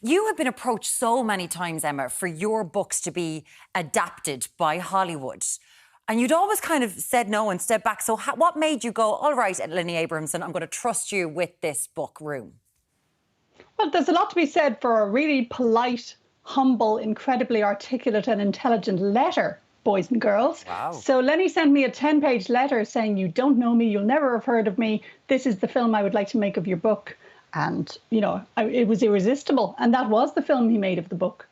You have been approached so many times, Emma, for your books to be adapted by Hollywood. And you'd always kind of said no and stepped back. So what made you go, all right, Lenny Abrahamson, I'm going to trust you with this book, Room? Well, there's a lot to be said for a really polite, humble, incredibly articulate and intelligent letter, boys and girls. Wow. So Lenny sent me a 10-page letter saying, you don't know me, you'll never have heard of me. This is the film I would like to make of your book. And, you know, it was irresistible. And that was the film he made of the book.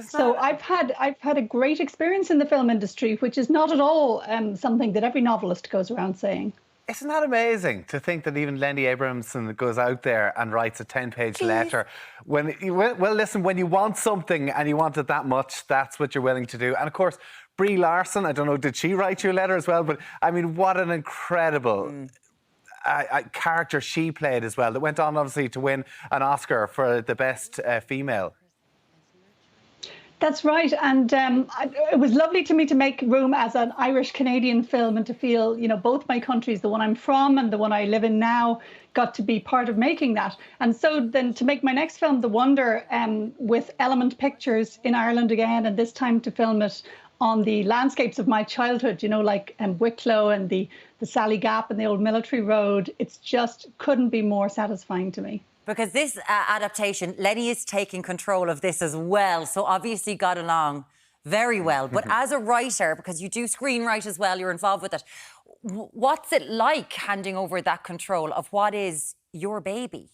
So I've had a great experience in the film industry, which is not at all something that every novelist goes around saying. Isn't that amazing to think that even Lenny Abrahamson goes out there and writes a 10-page letter? Well, listen, when you want something and you want it that much, that's what you're willing to do. And of course, Brie Larson, I don't know, did she write you a letter as well? But I mean, what an incredible character she played as well. That went on, obviously, to win an Oscar for the best female. That's right, and it was lovely to me to make Room as an Irish-Canadian film and to feel, you know, both my countries, the one I'm from and the one I live in now, got to be part of making that. And so then to make my next film, The Wonder, with Element Pictures in Ireland again, and this time to film it on the landscapes of my childhood, you know, like Wicklow and the Sally Gap and the old military road. It's just couldn't be more satisfying to me. Because this adaptation, Lenny is taking control of this as well. So obviously got along very well. But as a writer, because you do screenwrite as well, you're involved with it. What's it like handing over that control of what is your baby?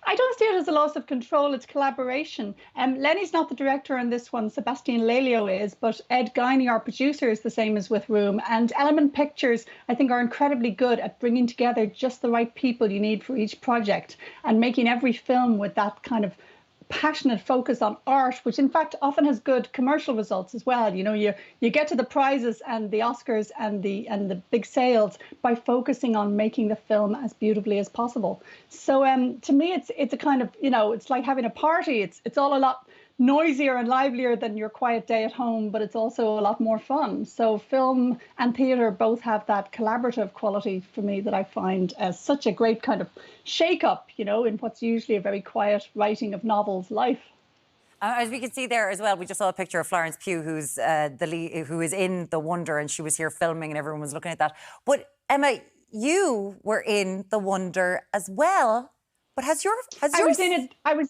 I don't see it as a loss of control, it's collaboration. Lenny's not the director on this one, Sebastian Lelio is, but Ed Guiney, our producer, is the same as with Room. And Element Pictures, I think, are incredibly good at bringing together just the right people you need for each project and making every film with that kind of passionate focus on art, which in fact often has good commercial results as well. You know, you get to the prizes and the Oscars and the big sales by focusing on making the film as beautifully as possible. So to me, it's a kind of, you know, it's like having a party. It's all a lot noisier and livelier than your quiet day at home, but it's also a lot more fun. So film and theatre both have that collaborative quality for me that I find as such a great kind of shake-up, you know, in what's usually a very quiet writing of novels life. As we can see there as well, we just saw a picture of Florence Pugh, who's the lead, who is in The Wonder, and she was here filming and everyone was looking at that. But Emma, you were in The Wonder as well. But I was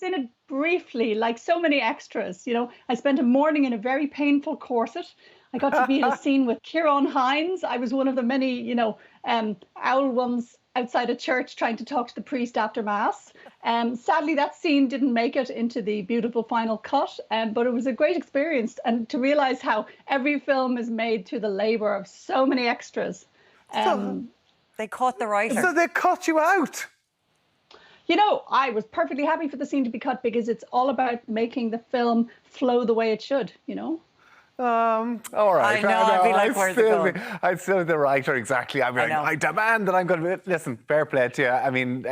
in it briefly, like so many extras. You know, I spent a morning in a very painful corset. I got to be in a scene with Ciarán Hinds. I was one of the many, you know, owl ones outside a church trying to talk to the priest after mass. Sadly, that scene didn't make it into the beautiful final cut, but it was a great experience. And to realise how every film is made through the labour of so many extras. So they caught the writer. So they cut you out. You know, I was perfectly happy for the scene to be cut because it's all about making the film flow the way it should, you know? All right. I know, I'd be like, where's it going? I'd still be the writer, exactly. I demand that I'm going to... Listen, fair play to you. I mean...